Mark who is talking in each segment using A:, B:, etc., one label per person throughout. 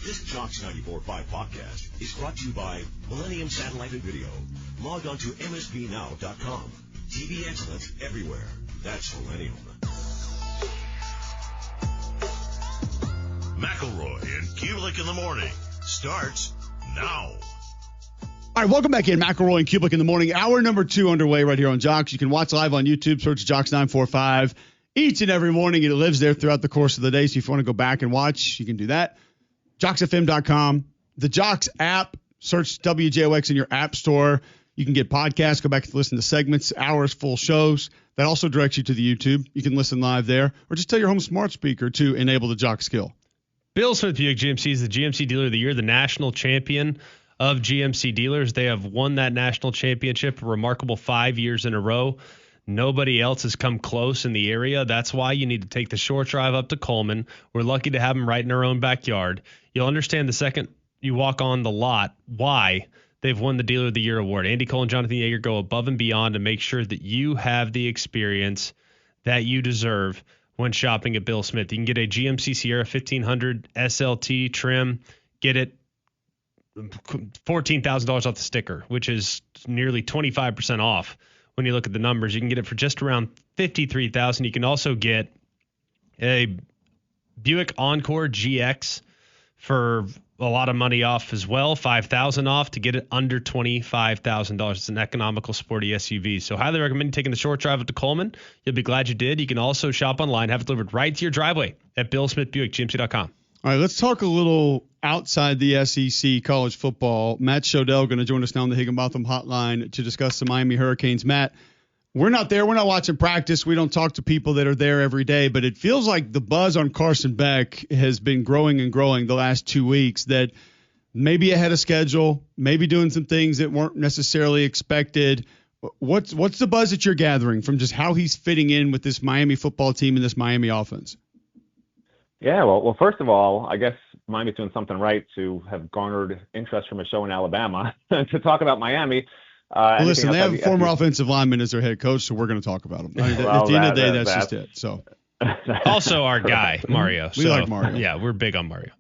A: This Jocks 94.5 podcast is brought to you by Millennium Satellite and Video. Log on to msbnow.com. TV excellence everywhere. That's Millennium. McElroy and Cubelic in the morning starts now.
B: All right, welcome back in. McElroy and Cubelic in the morning. Hour number 2 underway right here on Jocks. You can watch live on YouTube. Search Jocks 945 each and every morning. It lives there throughout the course of the day. So if you want to go back and watch, you can do that. JocksFM.com. The Jocks app. Search WJOX in your app store. You can get podcasts. Go back and listen to segments, hours, full shows. That also directs you to the YouTube. You can listen live there. Or just tell your home smart speaker to enable the Jock skill.
C: Bill Smith Buick GMC is the GMC Dealer of the Year, the national champion of GMC dealers. They have won that national championship a remarkable 5 years in a row. Nobody else has come close in the area. That's why you need to take the short drive up to Coleman. We're lucky to have them right in our own backyard. You'll understand the second you walk on the lot why they've won the Dealer of the Year award. Andy Cole and Jonathan Yeager go above and beyond to make sure that you have the experience that you deserve when shopping at Bill Smith. You can get a GMC Sierra 1500 SLT trim, get it $14,000 off the sticker, which is nearly 25% off. When you look at the numbers, you can get it for just around $53,000. You can also get a Buick Encore GX for a lot of money off as well, $5,000 off to get it under $25,000. It's an economical, sporty SUV. So highly recommend taking the short drive up to Coleman. You'll be glad you did. You can also shop online, have it delivered right to your driveway at BillSmithBuickGMC.com.
B: All right, let's talk a little outside the SEC college football. Matt Shodell going to join us now on the Higginbotham Hotline to discuss the Miami Hurricanes. Matt, we're not there. We're not watching practice. We don't talk to people that are there every day, but it feels like the buzz on Carson Beck has been growing and growing the last 2 weeks, that maybe ahead of schedule, maybe doing some things that weren't necessarily expected. What's the buzz that you're gathering from just how he's fitting in with this Miami football team and this Miami offense?
D: Yeah, well, first of all, I guess Miami's doing something right to have garnered interest from a show in Alabama to talk about Miami.
B: Well, listen, they have a former offensive lineman as their head coach, so we're going to talk about him. At the end of the day, that's just it. So,
C: also our guy, Mario.
B: We like Mario.
C: Yeah, we're big on Mario.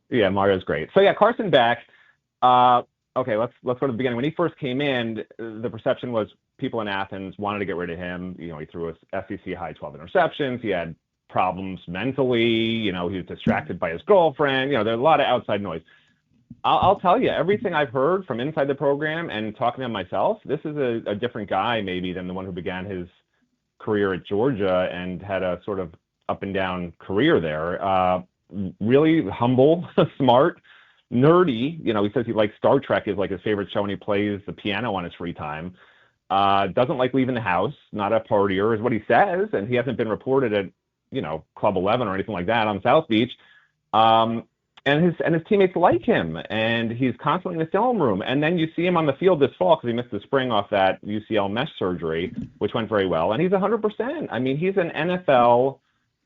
D: Yeah, Mario's great. So, yeah, Carson Beck. Okay, let's go to the beginning. When he first came in, the perception was people in Athens wanted to get rid of him. You know, he threw a SEC high 12 interceptions. He had problems mentally, he was distracted by his girlfriend. There's a lot of outside noise. I'll tell you, everything I've heard from inside the program and talking to him myself, this is a different guy maybe than the one who began his career at Georgia and had a sort of up and down career there. Really humble, smart, nerdy. He says he likes Star Trek, is like his favorite show, and he plays the piano on his free time. Doesn't like leaving the house, not a partier is what he says, and he hasn't been reported at Club 11 or anything like that on South Beach. And his teammates like him, and he's constantly in the film room. And then you see him on the field this fall because he missed the spring off that UCL mesh surgery, which went very well. And he's 100%. I mean, he's an NFL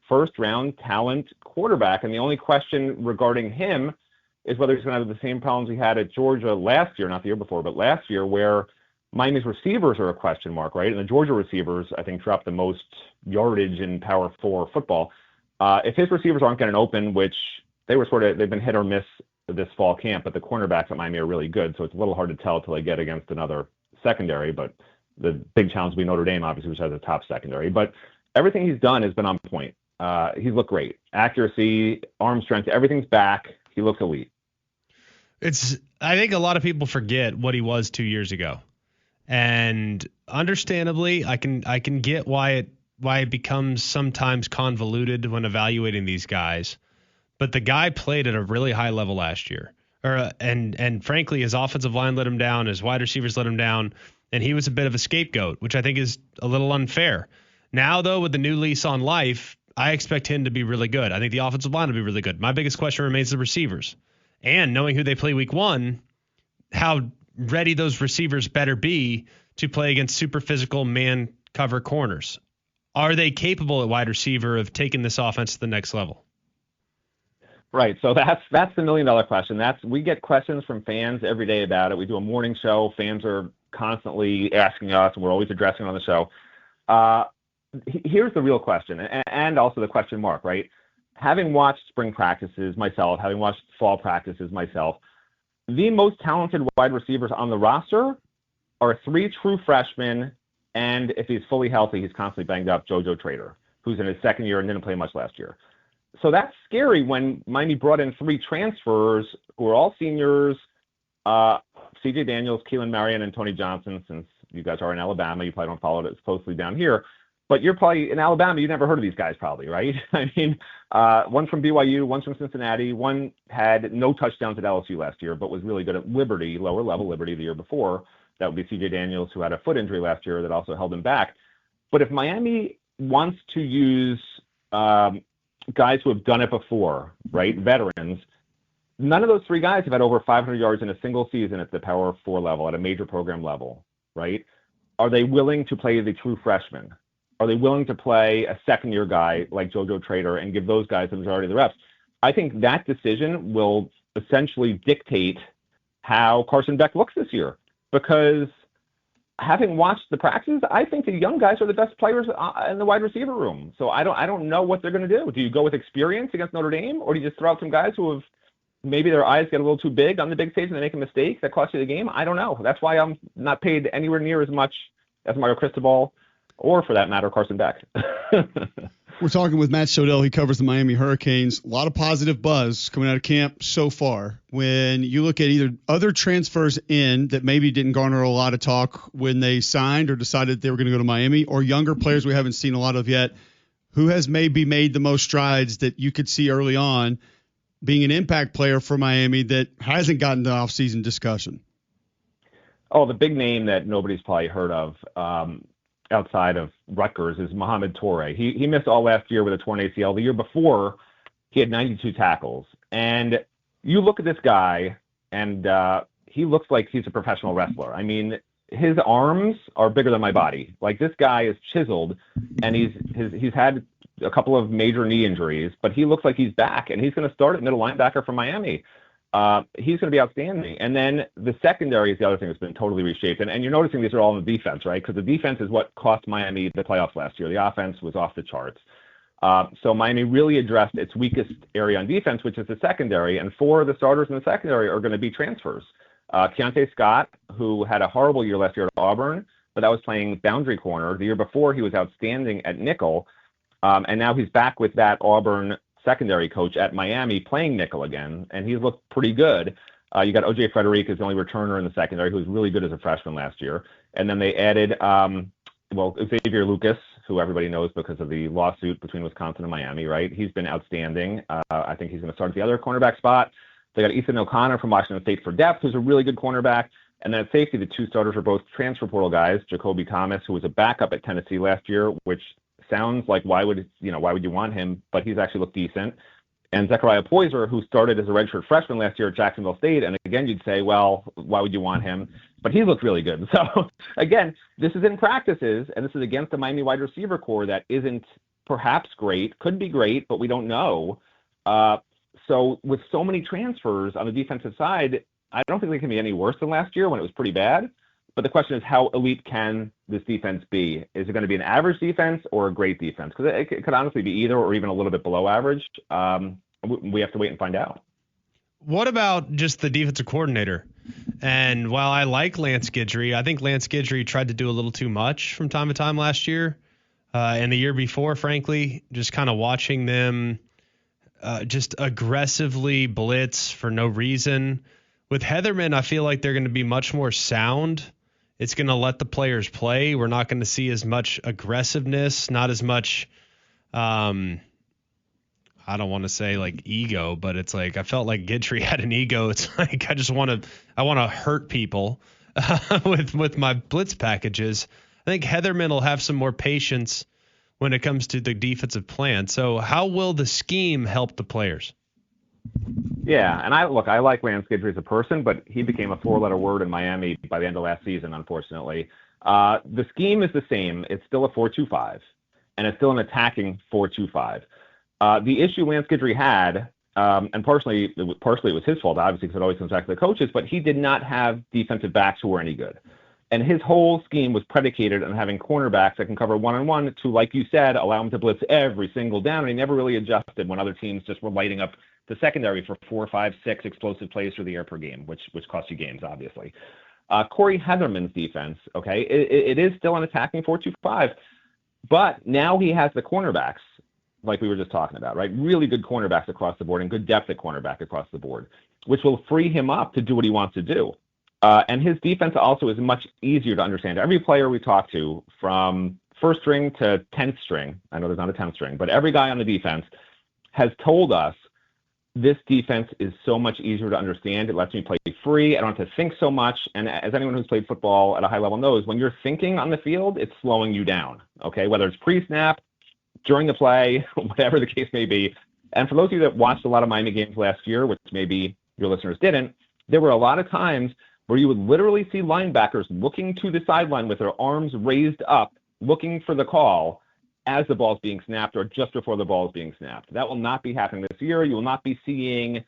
D: first-round talent quarterback. And the only question regarding him is whether he's going to have the same problems he had at Georgia last year, not the year before, but last year, where Miami's receivers are a question mark, right? And the Georgia receivers, I think, dropped the most yardage in Power 4 football. If his receivers aren't getting open, which they've been hit or miss this fall camp, but the cornerbacks at Miami are really good, so it's a little hard to tell till they get against another secondary. But the big challenge will be Notre Dame, obviously, which has a top secondary. But everything he's done has been on point. He's looked great. Accuracy, arm strength, everything's back. He looks elite.
C: I think a lot of people forget what he was 2 years ago. And understandably, I can get why it becomes sometimes convoluted when evaluating these guys. But the guy played at a really high level last year. And frankly, his offensive line let him down, his wide receivers let him down, and he was a bit of a scapegoat, which I think is a little unfair. Now, though, with the new lease on life, I expect him to be really good. I think the offensive line will be really good. My biggest question remains the receivers. And knowing who they play week one, how ready those receivers better be to play against super physical man cover corners. Are they capable at wide receiver of taking this offense to the next level?
D: Right. So that's the $1 million question. We get questions from fans every day about it. We do a morning show. Fans are constantly asking us, and we're always addressing it on the show. Here's the real question, and also the question mark, right? having watched spring practices myself, having watched fall practices myself, the most talented wide receivers on the roster are 3 true freshmen, and if he's fully healthy, he's constantly banged up, JoJo Trader, who's in his second year and didn't play much last year. So that's scary when Miami brought in 3 transfers who are all seniors, CJ Daniels, Keelan Marion, and Tony Johnson. Since you guys are in Alabama, you probably don't follow it as closely down here. But you're probably in Alabama, you never heard of these guys probably, right? I mean, one's from BYU, one's from Cincinnati. One had no touchdowns at LSU last year, but was really good at Liberty, lower level Liberty the year before. That would be CJ Daniels, who had a foot injury last year that also held him back. But if Miami wants to use guys who have done it before, right, veterans, none of those 3 guys have had over 500 yards in a single season at the Power 4 level, at a major program level, right? Are they willing to play the true freshman? Are they willing to play a second-year guy like JoJo Trader and give those guys the majority of the reps? I think that decision will essentially dictate how Carson Beck looks this year, because having watched the practices, I think the young guys are the best players in the wide receiver room. So I don't know what they're going to do. Do you go with experience against Notre Dame, or do you just throw out some guys who have maybe their eyes get a little too big on the big stage and they make a mistake that costs you the game? I don't know. That's why I'm not paid anywhere near as much as Mario Cristobal, or for that matter, Carson Beck.
B: We're talking with Matt Shodell. He covers the Miami Hurricanes. A lot of positive buzz coming out of camp so far. When you look at either other transfers in that maybe didn't garner a lot of talk when they signed or decided they were going to go to Miami, or younger players we haven't seen a lot of yet, who has maybe made the most strides that you could see early on being an impact player for Miami that hasn't gotten the offseason discussion?
D: Oh, the big name that nobody's probably heard of outside of Rutgers is Mohamed Toure. He missed all last year with a torn ACL. The year before, he had 92 tackles. And you look at this guy, and he looks like he's a professional wrestler. I mean, his arms are bigger than my body. Like, this guy is chiseled, and he's had a couple of major knee injuries, but he looks like he's back, and he's going to start at middle linebacker for Miami. He's going to be outstanding. And then the secondary is the other thing that's been totally reshaped. And you're noticing these are all in the defense, right? Because the defense is what cost Miami the playoffs last year. The offense was off the charts. So Miami really addressed its weakest area on defense, which is the secondary. And 4 of the starters in the secondary are going to be transfers. Keontae Scott, who had a horrible year last year at Auburn, but that was playing boundary corner. The year before, he was outstanding at nickel. And now he's back with that Auburn secondary coach at Miami playing nickel again, and he's looked pretty good. You got O.J. Frederick is the only returner in the secondary who was really good as a freshman last year. And then they added, Xavier Lucas, who everybody knows because of the lawsuit between Wisconsin and Miami, right? He's been outstanding. I think he's going to start at the other cornerback spot. They got Ethan O'Connor from Washington State for depth, who's a really good cornerback. And then at safety, the 2 starters are both transfer portal guys. Jacoby Thomas, who was a backup at Tennessee last year, which sounds like why would you want him? But he's actually looked decent. And Zechariah Poyser, who started as a redshirt freshman last year at Jacksonville State, and again you'd say, well, why would you want him? But he's looked really good. So again, this is in practices, and this is against the Miami wide receiver core that isn't perhaps great, could be great, but we don't know. So with so many transfers on the defensive side, I don't think they can be any worse than last year when it was pretty bad. But the question is, how elite can this defense be? Is it going to be an average defense or a great defense? Because it could honestly be either or even a little bit below average. We have to wait and find out.
C: What about just the defensive coordinator? And while I like Lance Guidry, I think Lance Guidry tried to do a little too much from time to time last year. And the year before, frankly, just kind of watching them just aggressively blitz for no reason. With Heatherman, I feel like they're going to be much more sound. It's going to let the players play. We're not going to see as much aggressiveness, not as much, I don't want to say like ego, but it's like I felt like Guidry had an ego. It's like I want to hurt people with my blitz packages. I think Heatherman will have some more patience when it comes to the defensive plan. So how will the scheme help the players?
D: Yeah, and I like Lance Guidry as a person, but he became a 4-letter word in Miami by the end of last season, unfortunately. The scheme is the same. It's still a 4-2-5, and it's still an attacking 4-2-5. The issue Lance Guidry had, and partially it was his fault, obviously, because it always comes back to the coaches, but he did not have defensive backs who were any good. And his whole scheme was predicated on having cornerbacks that can cover one-on-one to, like you said, allow him to blitz every single down. And he never really adjusted when other teams just were lighting up the secondary for 4, 5, 6 explosive plays through the air per game, which cost you games, obviously. Corey Heatherman's defense, okay, it is still an attacking 4-2-5, but now he has the cornerbacks, like we were just talking about, right? Really good cornerbacks across the board and good depth at cornerback across the board, which will free him up to do what he wants to do. And his defense also is much easier to understand. Every player we talk to, from first string to 10th string, I know there's not a 10th string, but every guy on the defense has told us this defense is so much easier to understand. It lets me play free. I don't have to think so much. And as anyone who's played football at a high level knows, when you're thinking on the field, it's slowing you down, okay? Whether it's pre-snap, during the play, whatever the case may be. And for those of you that watched a lot of Miami games last year, which maybe your listeners didn't, there were a lot of times where you would literally see linebackers looking to the sideline with their arms raised up, looking for the call as the ball's being snapped or just before the ball is being snapped. That will not be happening this year. You will not be seeing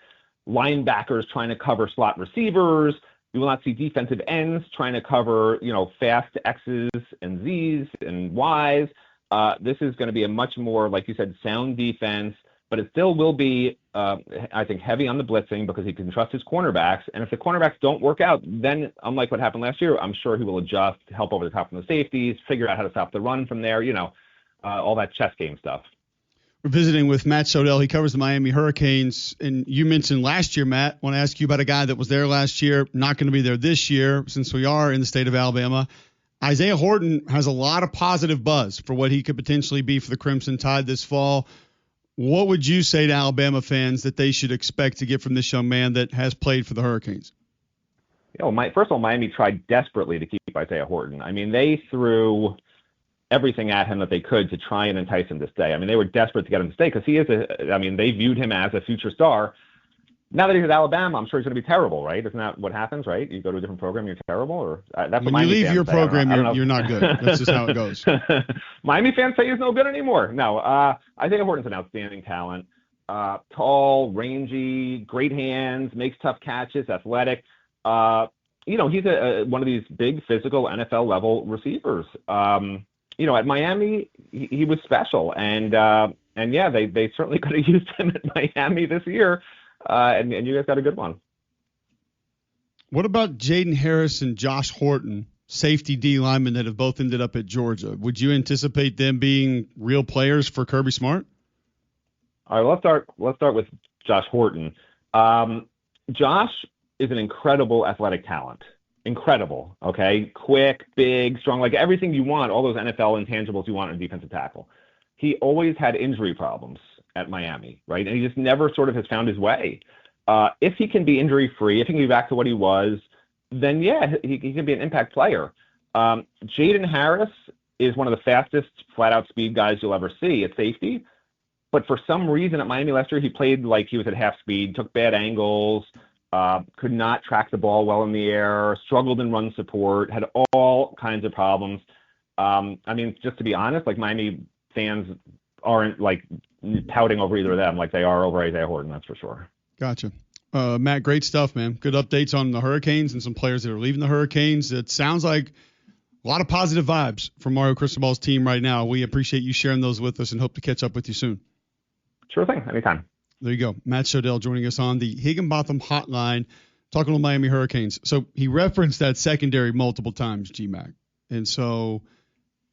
D: linebackers trying to cover slot receivers. You will not see defensive ends trying to cover, fast X's and Z's and Y's. This is going to be a much more, like you said, sound defense, but it still will be, I think, heavy on the blitzing because he can trust his cornerbacks. And if the cornerbacks don't work out, then unlike what happened last year, I'm sure he will adjust, help over the top from the safeties, figure out how to stop the run from there, all that chess game stuff.
B: We're visiting with Matt Shodell. He covers the Miami Hurricanes. And you mentioned last year, Matt. I want to ask you about a guy that was there last year, not going to be there this year since we are in the state of Alabama. Isaiah Horton has a lot of positive buzz for what he could potentially be for the Crimson Tide this fall. What would you say to Alabama fans that they should expect to get from this young man that has played for the Hurricanes?
D: First of all, Miami tried desperately to keep Isaiah Horton. I mean, they threw everything at him that they could to try and entice him to stay. I mean, they were desperate to get him to stay because they viewed him as a future star. Now that he's at Alabama, I'm sure he's going to be terrible, right? Isn't that what happens, right? You go to a different program, you're terrible, or that's
B: when
D: what
B: you
D: Miami
B: leave your
D: say.
B: program, you're not good. That's just how it goes.
D: Miami fans say he's no good anymore. No, Isaiah Horton's an outstanding talent. Tall, rangy, great hands, makes tough catches, athletic. He's one of these big physical NFL level receivers. At Miami, he was special, and they certainly could have used him at Miami this year. And you guys got a good one.
B: What about Jaden Harris and Josh Horton, safety D linemen that have both ended up at Georgia? Would you anticipate them being real players for Kirby Smart?
D: All right, let's start with Josh Horton. Josh is an incredible athletic talent. Incredible, okay? Quick, big, strong, like everything you want, all those NFL intangibles you want in defensive tackle. He always had injury problems at Miami, right? And he just never sort of has found his way. If he can be injury-free, if he can be back to what he was, then yeah, he can be an impact player. Jaden Harris is one of the fastest flat-out speed guys you'll ever see at safety. But for some reason at Miami last year, he played like he was at half speed, took bad angles, could not track the ball well in the air, struggled in run support, had all kinds of problems. Just to be honest, like Miami fans aren't like touting over either of them like they are over Isaiah Horton, that's for sure.
B: Gotcha. Matt, great stuff, man. Good updates on the Hurricanes and some players that are leaving the Hurricanes. It sounds like a lot of positive vibes from Mario Cristobal's team right now. We appreciate you sharing those with us and hope to catch up with you soon.
D: Sure thing. Anytime.
B: There you go. Matt Shodell joining us on the Higginbotham Hotline, talking to Miami Hurricanes. So he referenced that secondary multiple times, GMAC. And so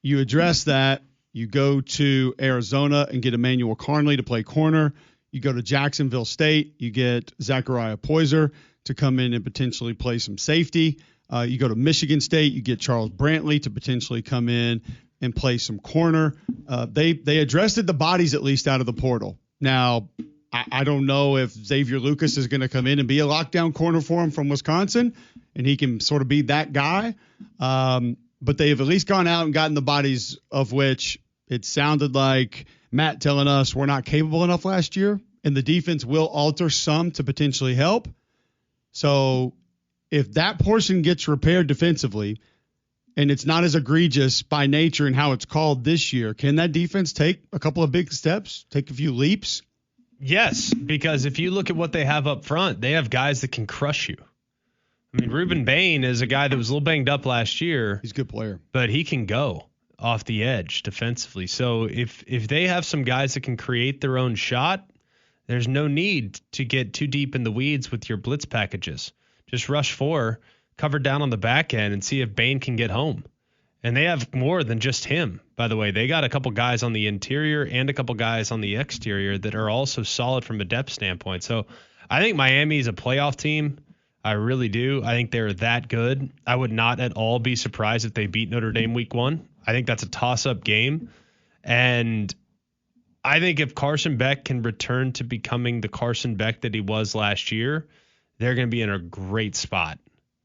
B: you address that. You go to Arizona and get Emmanuel Carnley to play corner. You go to Jacksonville State. You get Zachariah Poyser to come in and potentially play some safety. You go to Michigan State. You get Charles Brantley to potentially come in and play some corner. They addressed the bodies at least out of the portal. Now, I don't know if Xavier Lucas is going to come in and be a lockdown corner for him from Wisconsin, and he can sort of be that guy. But they have at least gone out and gotten the bodies of which it sounded like Matt telling us we're not capable enough last year, and the defense will alter some to potentially help. So if that portion gets repaired defensively and it's not as egregious by nature and how it's called this year, can that defense take a couple of big steps, take a few leaps?
C: Yes, because if you look at what they have up front, they have guys that can crush you. I mean, Reuben Bain is a guy that was a little banged up last year.
B: He's a good player.
C: But he can go off the edge defensively. So if they have some guys that can create their own shot, there's no need to get too deep in the weeds with your blitz packages. Just rush 4, cover down on the back end, and see if Bain can get home. And they have more than just him, by the way. They got a couple guys on the interior and a couple guys on the exterior that are also solid from a depth standpoint. So I think Miami is a playoff team. I really do. I think they're that good. I would not at all be surprised if they beat Notre Dame week 1. I think that's a toss-up game. And I think if Carson Beck can return to becoming the Carson Beck that he was last year, they're going to be in a great spot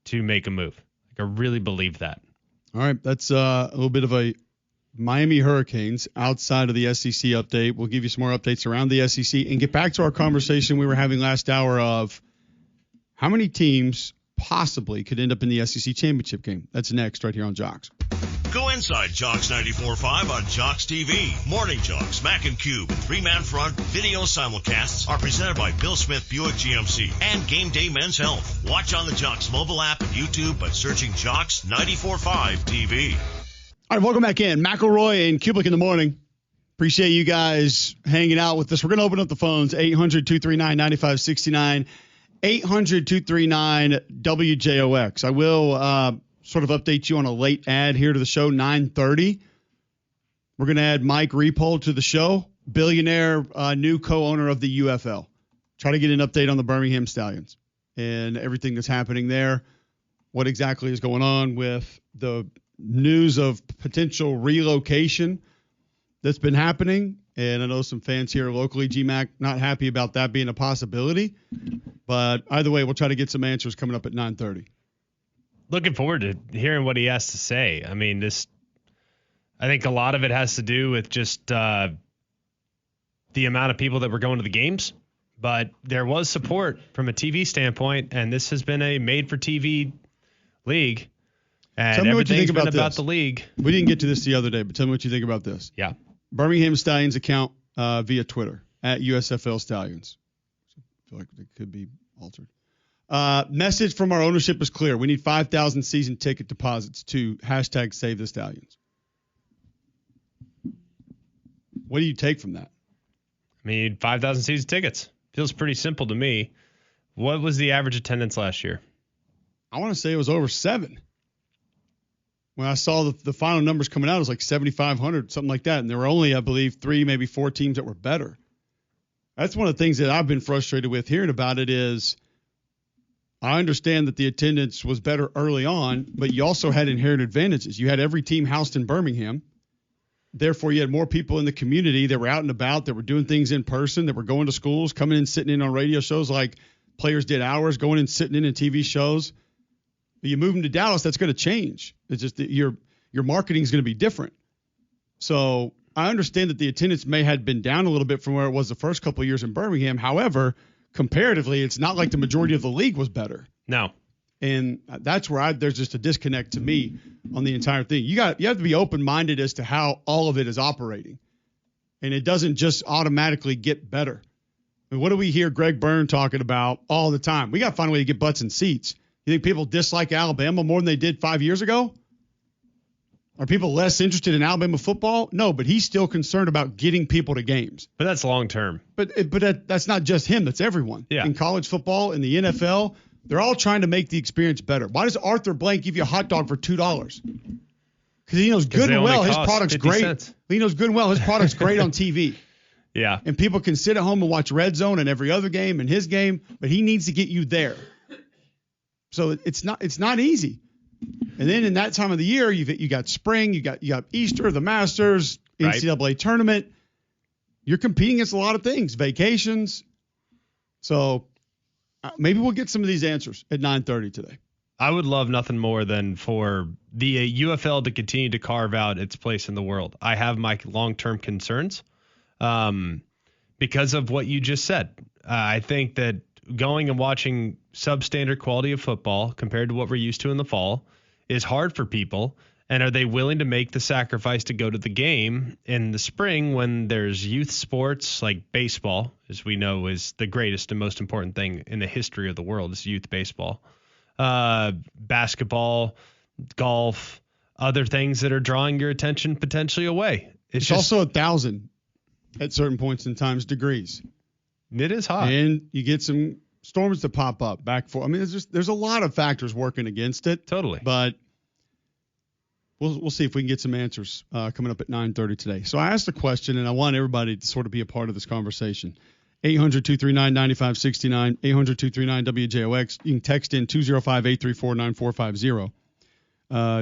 C: to make a move. I really believe that.
B: All right, that's a little bit of a Miami Hurricanes outside of the SEC update. We'll give you some more updates around the SEC and get back to our conversation we were having last hour of how many teams possibly could end up in the SEC Championship game. That's next right here on Jocks.
A: Go inside Jocks 94.5 on Jocks TV. Morning Jocks, Mac and Cube, and 3-Man Front video simulcasts are presented by Bill Smith Buick GMC and Game Day Men's Health. Watch on the Jocks mobile app and YouTube by searching Jocks 94.5 TV.
B: All right, welcome back in. McElroy and Cubelic in the morning. Appreciate you guys hanging out with us. We're going to open up the phones, 800-239-9569, 800-239-WJOX. I will sort of update you on a late ad here to the show, 9:30. We're going to add Mike Repole to the show, billionaire, new co-owner of the UFL. Try to get an update on the Birmingham Stallions and everything that's happening there, what exactly is going on with the news of potential relocation that's been happening. And I know some fans here locally, GMAC, not happy about that being a possibility. But either way, we'll try to get some answers coming up at 9:30.
C: Looking forward to hearing what he has to say. I mean, I think a lot of it has to do with just the amount of people that were going to the games. But there was support from a TV standpoint, and this has been a made-for-TV league. And
B: tell me what you think
C: about the league.
B: We didn't get to this the other day, but tell me what you think about this.
C: Yeah.
B: Birmingham Stallions account via Twitter at USFL Stallions. I feel like it could be altered. Message from our ownership is clear. We need 5,000 season ticket deposits to hashtag Save the Stallions. What do you take from that?
C: I mean, 5,000 season tickets. Feels pretty simple to me. What was the average attendance last year?
B: I want to say it was over 7. When I saw the final numbers coming out, it was like 7,500, something like that. And there were only, I believe, 3, maybe 4 teams that were better. That's one of the things that I've been frustrated with hearing about it is I understand that the attendance was better early on, but you also had inherent advantages. You had every team housed in Birmingham. Therefore, you had more people in the community that were out and about, that were doing things in person, that were going to schools, coming in, sitting in on radio shows like Players Did Ours, going in, sitting in TV shows. But you move them to Dallas, that's going to change. It's just that your marketing is going to be different. So I understand that the attendance may have been down a little bit from where it was the first couple of years in Birmingham. However, comparatively, it's not like the majority of the league was better.
C: No.
B: And that's where there's just a disconnect to me on the entire thing. You have to be open-minded as to how all of it is operating. And it doesn't just automatically get better. I mean, what do we hear Greg Byrne talking about all the time? We got to find a way to get butts in seats. You think people dislike Alabama more than they did 5 years ago? Are people less interested in Alabama football? No, but he's still concerned about getting people to games.
C: But that's long term.
B: But that's not just him. That's everyone.
C: Yeah.
B: In college football, in the NFL, they're all trying to make the experience better. Why does Arthur Blank give you a hot dog for $2? Because he knows good and well his product's great. Cents. He knows good and well his product's great on TV.
C: Yeah.
B: And people can sit at home and watch Red Zone and every other game and his game, but he needs to get you there. So it's not easy. And then in that time of the year, you got spring, you got Easter, the Masters, NCAA
C: right.
B: tournament. You're competing against a lot of things, vacations. So maybe we'll get some of these answers at 9:30 today.
C: I would love nothing more than for the UFL to continue to carve out its place in the world. I have my long-term concerns because of what you just said. I think that going and watching substandard quality of football compared to what we're used to in the fall is hard for people. And are they willing to make the sacrifice to go to the game in the spring when there's youth sports like baseball, as we know is the greatest and most important thing in the history of the world is youth baseball. basketball, golf, other things that are drawing your attention potentially away.
B: It's also 1,000 at certain points in times degrees.
C: It is hot.
B: And you get some storms to pop up back for. I mean, there's a lot of factors working against it.
C: Totally.
B: But we'll see if we can get some answers coming up at 9:30 today. So I asked a question, and I want everybody to sort of be a part of this conversation. 800-239-9569, 800-239-WJOX. You can text in 205-834-9450.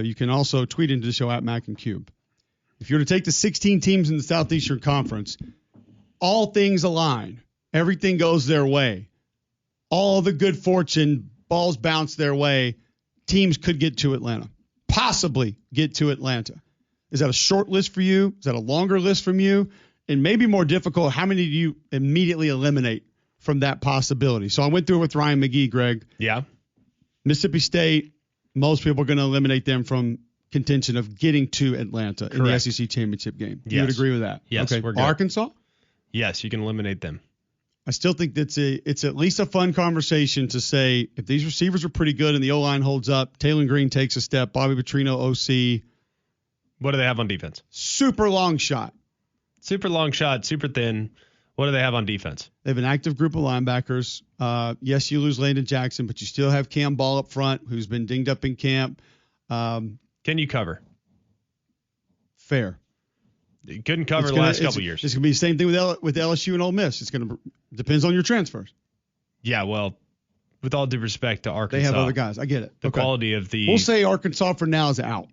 B: You can also tweet into the show at Mac and Cube. If you were to take the 16 teams in the Southeastern Conference, all things align. Everything goes their way. All the good fortune, balls bounce their way. Teams could get to Atlanta. Possibly get to Atlanta. Is that a short list for you? Is that a longer list from you? And maybe more difficult, how many do you immediately eliminate from that possibility? So I went through it with Ryan McGee, Greg.
C: Yeah.
B: Mississippi State, most people are going to eliminate them from contention of getting to Atlanta in the SEC Championship game.
C: Yes.
B: You would agree with that?
C: Yes,
B: okay.
C: we're good.
B: Arkansas?
C: Yes, you can eliminate them.
B: I still think it's at least a fun conversation to say if these receivers are pretty good and the O-line holds up, Taylor Green takes a step, Bobby Petrino, OC.
C: What do they have on defense?
B: Super long shot.
C: Super long shot, super thin. What do they have on defense?
B: They have an active group of linebackers. Yes, you lose Landon Jackson, but you still have Cam Ball up front, who's been dinged up in camp.
C: Can you cover?
B: Fair.
C: You couldn't cover the last couple years.
B: It's going to be the same thing with LSU and Ole Miss. It's going to depends on your transfers.
C: Yeah, well, with all due respect to Arkansas,
B: they have other guys. I get it.
C: The quality of the.
B: We'll say Arkansas for now is out.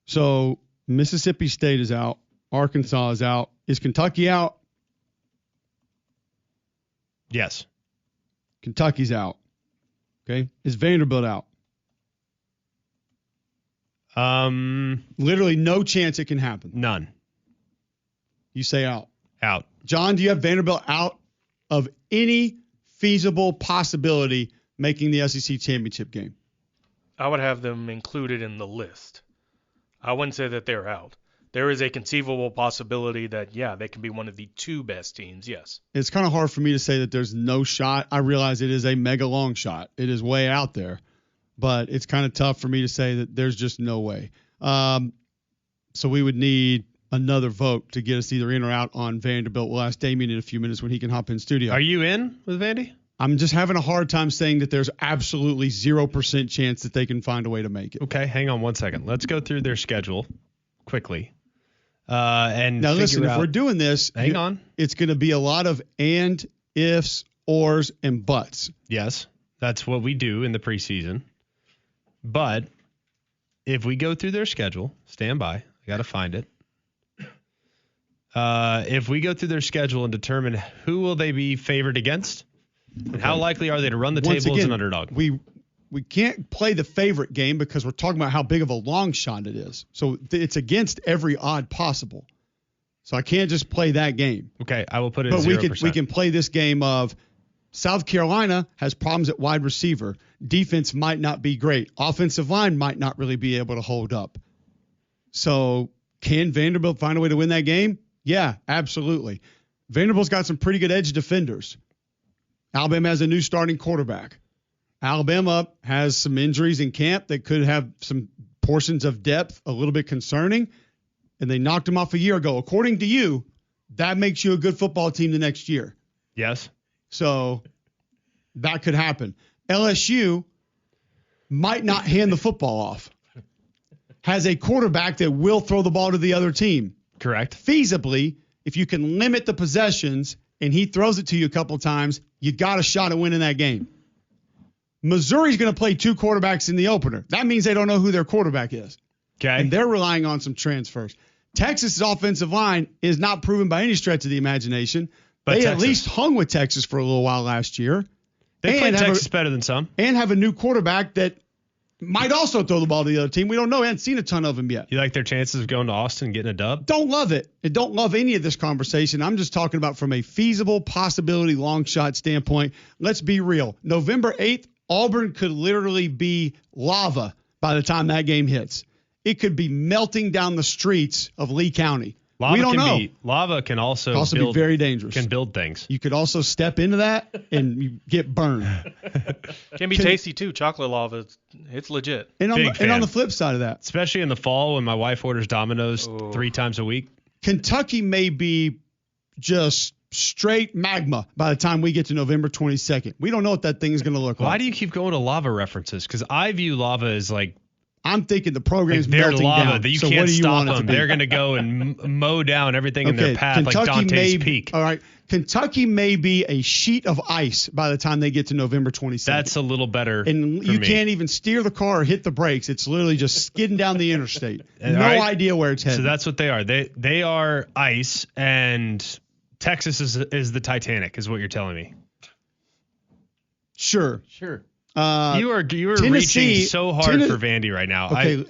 B: So Mississippi State is out. Arkansas is out. Is Kentucky out?
C: Yes.
B: Kentucky's out. Okay. Is Vanderbilt out? Literally no chance it can happen.
C: None.
B: You say out.
C: Out.
B: John, do you have Vanderbilt out of any feasible possibility making the SEC Championship game?
E: I would have them included in the list. I wouldn't say that they're out. There is a conceivable possibility that, yeah, they can be one of the two best teams, yes.
B: It's kind of hard for me to say that there's no shot. I realize it is a mega long shot. It is way out there. But it's kind of tough for me to say that there's just no way. So we would need another vote to get us either in or out on Vanderbilt. We'll ask Damien in a few minutes when he can hop in studio.
C: Are you in with Vandy?
B: I'm just having a hard time saying that there's absolutely 0% chance that they can find a way to make it.
C: Okay, hang on one second. Let's go through their schedule quickly. And
B: now listen, if we're doing this,
C: hang on.
B: It's going to be a lot of and, ifs, ors, and buts.
C: Yes, that's what we do in the preseason. But if we go through their schedule, stand by. I got to find it. If we go through their schedule and determine who will they be favored against, and how likely are they to run the table as an underdog?
B: We can't play the favorite game because we're talking about how big of a long shot it is. So it's against every odd possible. So I can't just play that game.
C: Okay, I will put it at
B: 0%.
C: But
B: we can play this game of South Carolina has problems at wide receiver. Defense might not be great. Offensive line might not really be able to hold up. So can Vanderbilt find a way to win that game? Yeah, absolutely. Vanderbilt's got some pretty good edge defenders. Alabama has a new starting quarterback. Alabama has some injuries in camp that could have some portions of depth a little bit concerning, and they knocked them off a year ago. According to you, that makes you a good football team the next year.
C: Yes.
B: So that could happen. LSU might not hand the football off. Has a quarterback that will throw the ball to the other team.
C: Correct.
B: Feasibly, if you can limit the possessions and he throws it to you a couple of times, you got a shot at winning that game. Missouri's going to play two quarterbacks in the opener. That means they don't know who their quarterback is.
C: Okay.
B: And they're relying on some transfers. Texas's offensive line is not proven by any stretch of the imagination. But they at least hung with Texas for a little while last year.
C: They played Texas better than some.
B: And have a new quarterback that might also throw the ball to the other team. We don't know. We haven't seen a ton of them yet.
C: You like their chances of going to Austin and getting a dub?
B: Don't love it. I don't love any of this conversation. I'm just talking about from a feasible possibility long shot standpoint. Let's be real. November 8th, Auburn could literally be lava by the time that game hits. It could be melting down the streets of Lee County We don't know.
C: Lava can also
B: be very dangerous.
C: Can build things.
B: You could also step into that and you get burned.
E: Can be tasty too. Chocolate lava, it's legit.
B: And on the flip side of that,
C: especially in the fall when my wife orders Domino's 3 times a week,
B: Kentucky may be just straight magma by the time we get to November 22nd. We don't know what that thing is going to look like.
C: Why do you keep going to lava references? Because I view lava as like,
B: I'm thinking the program's
C: they're
B: melting
C: lava
B: down.
C: that you
B: so
C: can't
B: what do you
C: stop
B: want
C: them. They're going to go and mow down everything in their path
B: Kentucky
C: like Dante's Peak.
B: All right. Kentucky may be a sheet of ice by the time they get to November 22nd.
C: That's a little better.
B: And you can't even steer the car or hit the brakes. It's literally just skidding down the interstate. No idea where it's headed.
C: So that's what they are. They are ice, and Texas is the Titanic, is what you're telling me.
B: Sure.
C: You are reaching so hard for Vandy right now.
B: Okay,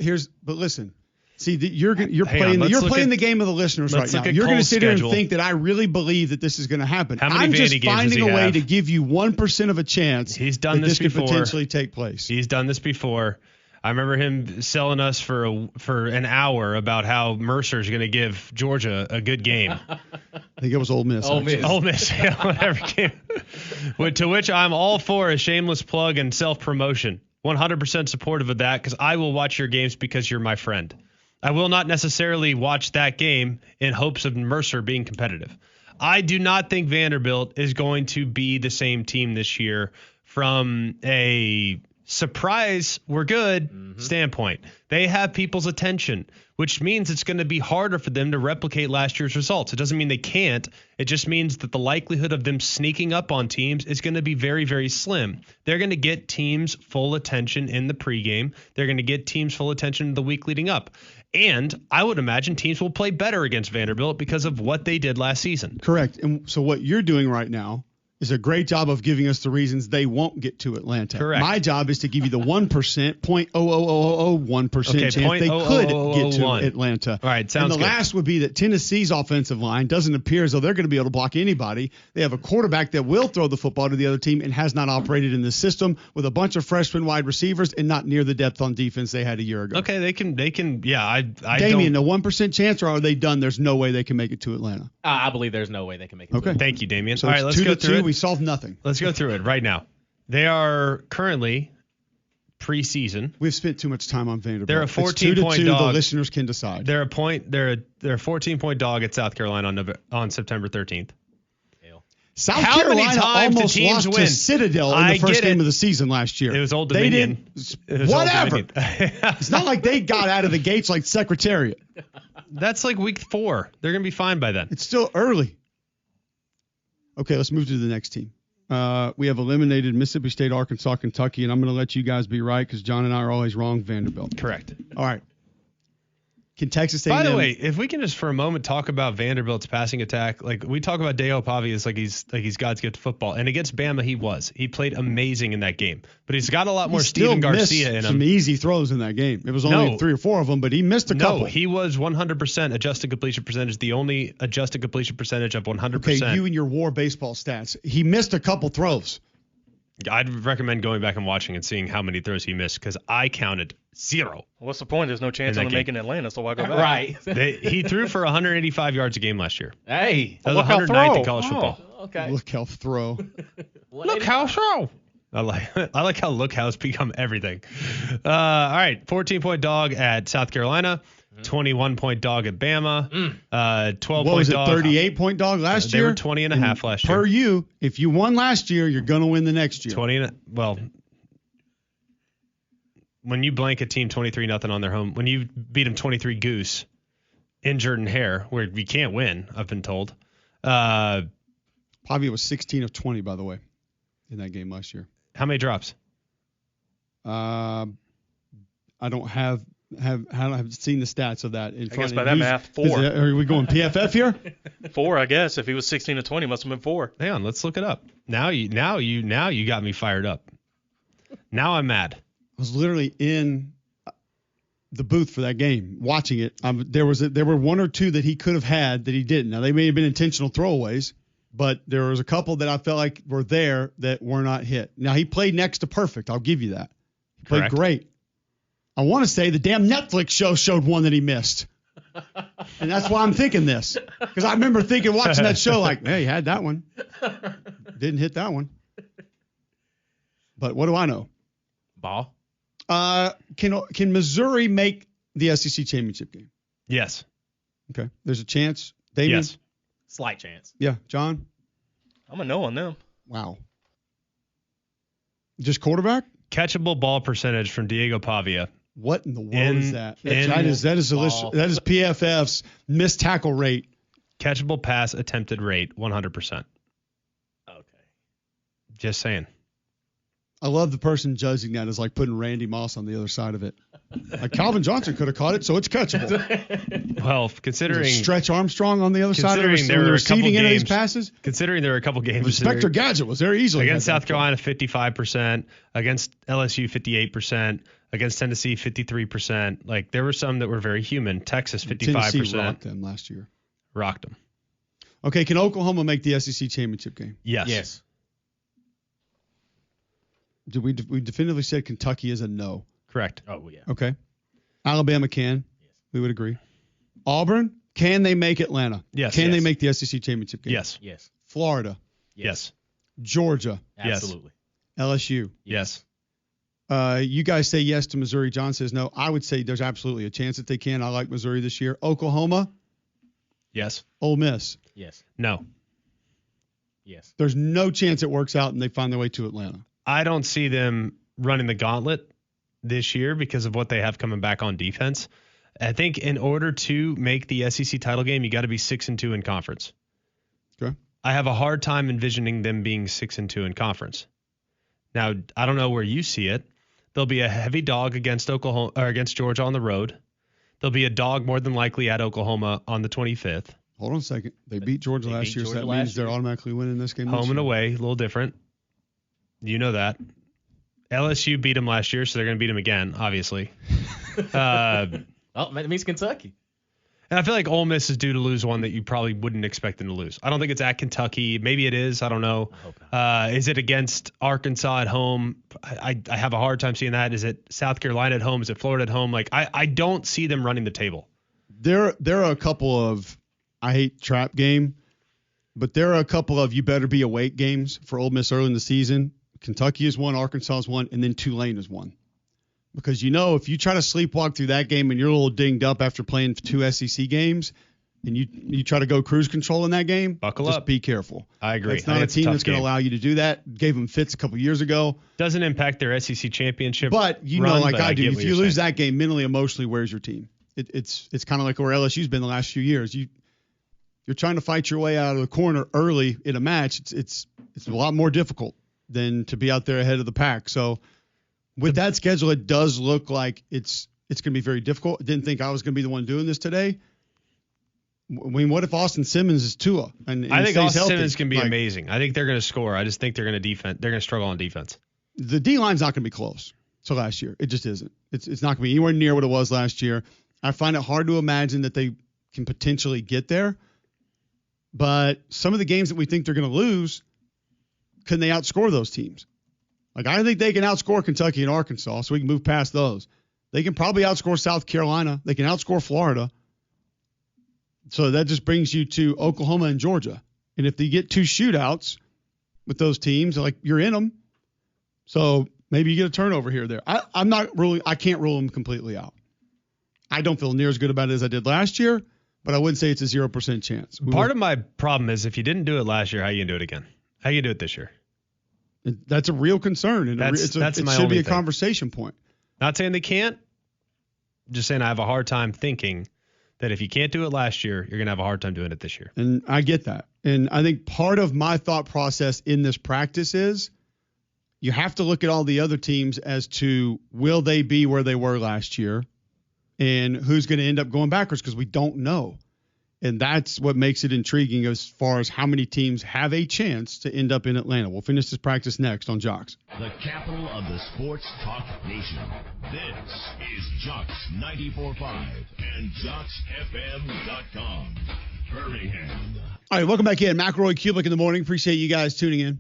B: but listen. See, you're playing the game of the listeners right now. You're going to sit here and think that I really believe that this is going to happen. I'm just finding a way to give you 1% of a chance
C: He's done this
B: could
C: before.
B: potentially take place.
C: He's done this before. I remember him selling us for an hour about how Mercer's going to give Georgia a good game.
B: I think it was Ole Miss.
C: Ole Miss, yeah, whatever game. To which I'm all for a shameless plug and self-promotion. 100% supportive of that because I will watch your games because you're my friend. I will not necessarily watch that game in hopes of Mercer being competitive. I do not think Vanderbilt is going to be the same team this year from a surprise, we're good standpoint. They have people's attention, which means it's going to be harder for them to replicate last year's results. It doesn't mean they can't. It just means that the likelihood of them sneaking up on teams is going to be very, very slim. They're going to get teams full attention in the pregame. They're going to get teams full attention the week leading up. And I would imagine teams will play better against Vanderbilt because of what they did last season.
B: Correct. And so what you're doing right now is a great job of giving us the reasons they won't get to Atlanta.
C: Correct.
B: My job is to give you the 1%, 0.00001% chance they could get to Atlanta.
C: All right, sounds good.
B: And the last would be that Tennessee's offensive line doesn't appear as though they're going to be able to block anybody. They have a quarterback that will throw the football to the other team and has not operated in this system with a bunch of freshman wide receivers and not near the depth on defense they had a year ago.
C: Okay, they can. Yeah,
B: Damien, the 1% chance, or are they done? There's no way they can make it to Atlanta.
F: I believe there's no way they can make it.
B: Okay,
C: thank you, Damien.
B: So
C: all right, let's go through it.
B: We solved nothing.
C: Let's go through it right now. They are currently preseason.
B: We've spent too much time on Vanderbilt.
C: They're a 14-point dog.
B: The listeners can decide.
C: They're a 14-point dog at South Carolina on September 13th.
B: South Carolina almost lost to Citadel in the first game of the season last year.
C: It was Old Dominion.
B: Whatever. It's not like they got out of the gates like Secretariat.
C: That's like week 4. They're going to be fine by then.
B: It's still early. Okay, let's move to the next team. We have eliminated Mississippi State, Arkansas, Kentucky, and I'm going to let you guys be right because John and I are always wrong. Vanderbilt.
C: Correct.
B: All right. Can Texas A&M?
C: By the way, if we can just for a moment talk about Vanderbilt's passing attack, like we talk about Deo Pavi as like he's God's gift to football, and against Bama he played amazing in that game, but he's got a lot more Steven Garcia in him.
B: Some easy throws in that game. It was only 3 or 4 of them, but he missed a couple.
C: No, he was 100% adjusted completion percentage, the only adjusted completion percentage of 100%.
B: Okay, you and your war baseball stats. He missed a couple throws.
C: I'd recommend going back and watching and seeing how many throws he missed because I counted 0.
E: What's the point? There's no chance of him making Atlanta, so why go back?
F: Right.
C: He threw for 185 yards a game last year.
F: Hey.
C: That was 109th in college football.
F: Okay.
B: Look how throw.
C: Look how throw. I like how look how's become everything. All right, 14-point dog at South Carolina. 21-point dog at Bama. 12-point dog.
B: What was it, 38-point dog last year?
C: They were 20.5 last year.
B: Per you, if you won last year, you're going to win the next year.
C: When you blank a team 23-0 on their home, when you beat them 23-goose in Jordan Hare, where you can't win, I've been told.
B: Pavia was 16 of 20, by the way, in that game last year.
C: How many drops?
B: I don't have seen the stats of that.
E: I guess by that math, 4.
B: Are we going PFF here?
E: 4, I guess. If he was 16 to 20, must have been 4.
C: Hang on, let's look it up. Now you got me fired up. Now I'm mad.
B: I was literally in the booth for that game, watching it. There were 1 or 2 that he could have had that he didn't. Now they may have been intentional throwaways, but there was a couple that I felt like were there that were not hit. Now he played next to perfect. I'll give you that. He played great. I want to say the damn Netflix show showed one that he missed. And that's why I'm thinking this. Because I remember watching that show like, hey, had that one. Didn't hit that one. But what do I know?
F: Ball.
B: Can Missouri make the SEC championship game?
C: Yes.
B: Okay. There's a chance. Damien?
C: Yes.
F: Slight chance.
B: Yeah. John?
E: I'm a no on them.
B: Wow. Just quarterback?
C: Catchable ball percentage from Diego Pavia.
B: What in the world is that? That is PFF's missed tackle rate.
C: Catchable pass attempted rate, 100%.
F: Okay.
C: Just saying.
B: I love the person judging that as like putting Randy Moss on the other side of it. Like Calvin Johnson could have caught it, so it's catchable.
C: Well, considering
B: Stretch Armstrong on the other side of it,
C: there were a couple
B: receiving end of these
C: games,
B: passes.
C: Considering there were a couple games,
B: Inspector Gadget was there easily
C: against South Carolina, 55%, against LSU, 58%, against Tennessee, 53%. Like there were some that were very human. Texas, 55%.
B: Tennessee rocked them last year.
C: Rocked them.
B: Okay, can Oklahoma make the SEC championship game?
C: Yes.
B: Did we definitively said Kentucky is a no?
C: Correct.
F: Oh, yeah.
B: Okay. Alabama can.
F: Yes.
B: We would agree. Auburn, can they make Atlanta?
C: Yes.
B: Can they
F: Yes.
B: make the SEC championship game?
C: Yes.
F: Yes.
B: Florida,
C: Yes.
B: Georgia,
C: Yes.
F: Absolutely.
B: LSU.
C: Yes.
B: You guys say yes to Missouri. John says no. I would say there's absolutely a chance that they can. I like Missouri this year. Oklahoma,
C: Yes.
B: Ole Miss.
F: Yes.
C: No.
F: Yes.
B: There's no chance it works out and they find their way to Atlanta.
C: I don't see them running the gauntlet this year because of what they have coming back on defense. I think in order to make the SEC title game, you got to be 6-2 in conference.
B: Okay.
C: I have a hard time envisioning them being 6-2 in conference. Now, I don't know where you see it. There'll be a heavy dog against Oklahoma or against Georgia on the road. There'll be a dog more than likely at Oklahoma on the 25th.
B: Hold on a second. They beat Georgia last year, so that means they're automatically winning this game.
C: Home and away, a little different. You know that. LSU beat them last year, so they're going to beat them again, obviously.
F: Oh, that means Kentucky.
C: And I feel like Ole Miss is due to lose one that you probably wouldn't expect them to lose. I don't think it's at Kentucky. Maybe it is. I don't know.
F: I hope not.
C: Is it against Arkansas at home? I have a hard time seeing that. Is it South Carolina at home? Is it Florida at home? Like I don't see them running the table.
B: There are a couple of, I hate trap game, but there are a couple of you better be awake games for Ole Miss early in the season. Kentucky is one, Arkansas is one, and then Tulane is one. Because if you try to sleepwalk through that game and you're a little dinged up after playing 2 SEC games, and you try to go cruise control in that game,
C: Buckle
B: just
C: up.
B: be careful.
C: I agree.
B: It's not a team that's going to allow you to do that. Gave them fits a couple years ago.
C: Doesn't impact their SEC championship.
B: But
C: run,
B: like
C: but
B: I do,
C: get
B: if
C: what
B: you
C: you're
B: lose
C: saying.
B: that game mentally, emotionally, where's your team? It's kind of like where LSU's been the last few years. You're trying to fight your way out of the corner early in a match. It's a lot more difficult than to be out there ahead of the pack. So with that schedule, it does look like it's going to be very difficult. I didn't think I was going to be the one doing this today. I mean, what if Austin Simmons is Tua? And
C: I think
B: stays
C: Austin
B: healthy?
C: Simmons can be
B: Like,
C: amazing. I think they're going to score. I just think they're going to defense. They're going to struggle on defense.
B: The D line's not going to be close to last year. It just isn't. It's not going to be anywhere near what it was last year. I find it hard to imagine that they can potentially get there. But some of the games that we think they're going to lose, can they outscore those teams? Like, I think they can outscore Kentucky and Arkansas, so we can move past those. They can probably outscore South Carolina. They can outscore Florida. So that just brings you to Oklahoma and Georgia. And if they get 2 shootouts with those teams, like, you're in them. So maybe you get a turnover here or there. I can't rule them completely out. I don't feel near as good about it as I did last year, but I wouldn't say it's a 0% chance.
C: Part of my problem is if you didn't do it last year, how you gonna do it again? How you gonna do it this year?
B: That's a real concern, and
C: It
B: should be a conversation point.
C: Not saying they can't. Just saying I have a hard time thinking that if you can't do it last year, you're gonna have a hard time doing it this year.
B: And I get that. And I think part of my thought process in this practice is you have to look at all the other teams as to will they be where they were last year and who's going to end up going backwards, because we don't know. And that's what makes it intriguing as far as how many teams have a chance to end up in Atlanta. We'll finish this practice next on Jocks.
A: The capital of the sports talk nation. This is Jocks 94.5 and JocksFM.com. Birmingham.
B: All right, welcome back in. McElroy Cubelic in the morning. Appreciate you guys tuning in.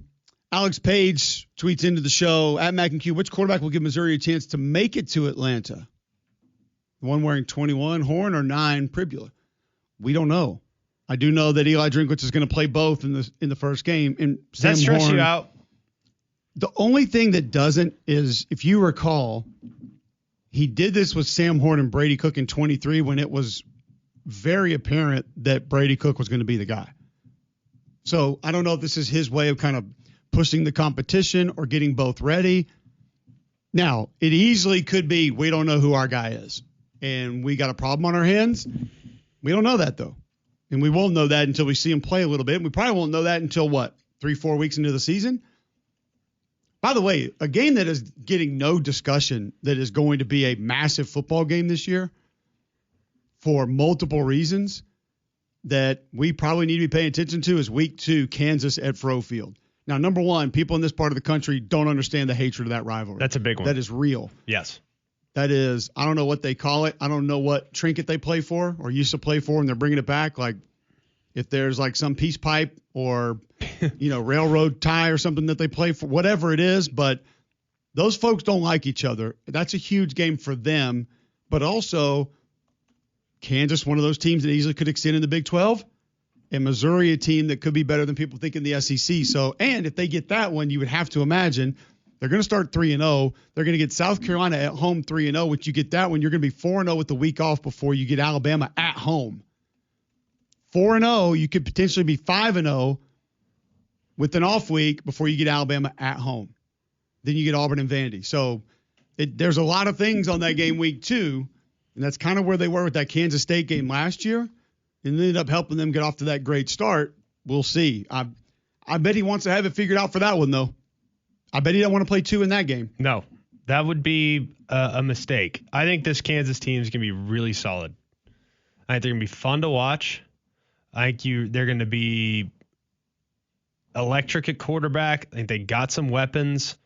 B: Alex Page tweets into the show, at Mac and Q, which quarterback will give Missouri a chance to make it to Atlanta? The one wearing 21, Horn, or 9, Pribula? We don't know. I do know that Eli Drinkwitz is going to play both in the first game. And
C: Does that stress
B: Horn,
C: you out?
B: The only thing that doesn't is, if you recall, he did this with Sam Horn and Brady Cook in 23 when it was very apparent that Brady Cook was going to be the guy. So I don't know if this is his way of kind of pushing the competition or getting both ready. Now, it easily could be we don't know who our guy is, and we got a problem on our hands. We don't know that, though. And we won't know that until we see him play a little bit. We probably won't know that until, 3-4 weeks into the season? By the way, a game that is getting no discussion that is going to be a massive football game this year for multiple reasons that we probably need to be paying attention to is week 2, Kansas at Fro Field. Now, number one, people in this part of the country don't understand the hatred of that rivalry.
C: That's a big one.
B: That is real.
C: Yes.
B: That is, I don't know what they call it. I don't know what trinket they play for or used to play for, and they're bringing it back. Like if there's like some peace pipe or, railroad tie or something that they play for, whatever it is. But those folks don't like each other. That's a huge game for them. But also, Kansas, one of those teams that easily could extend in the Big 12, and Missouri, a team that could be better than people think in the SEC. So, and if they get that one, you would have to imagine they're going to start 3-0. They're going to get South Carolina at home 3-0, which you get that one. You're going to be 4-0 with the week off before you get Alabama at home. 4-0, you could potentially be 5-0 with an off week before you get Alabama at home. Then you get Auburn and Vandy. So there's a lot of things on that game week 2, and that's kind of where they were with that Kansas State game last year, and ended up helping them get off to that great start. We'll see. I bet he wants to have it figured out for that one, though. I bet he don't want to play 2 in that game.
C: No, that would be a mistake. I think this Kansas team is going to be really solid. I think they're going to be fun to watch. I think they're going to be electric at quarterback. I think they got some weapons.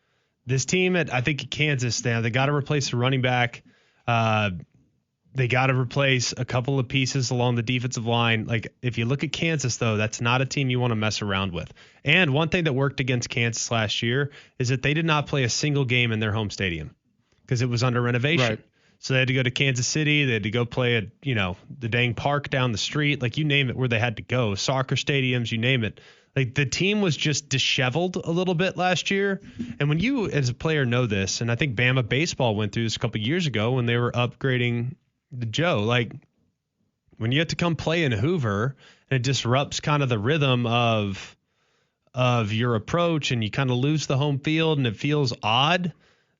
C: This team at Kansas, they got to replace the running back. They got to replace a couple of pieces along the defensive line. Like, if you look at Kansas, though, that's not a team you want to mess around with. And one thing that worked against Kansas last year is that they did not play a single game in their home stadium because it was under renovation.
B: Right.
C: So they had to go to Kansas City. They had to go play at, the dang park down the street. Like, you name it, where they had to go. Soccer stadiums, you name it. Like, the team was just disheveled a little bit last year. And when you, as a player, know this, and I think Bama baseball went through this a couple of years ago when they were upgrading the Joe, like when you have to come play in Hoover and it disrupts kind of the rhythm of your approach and you kind of lose the home field and it feels odd,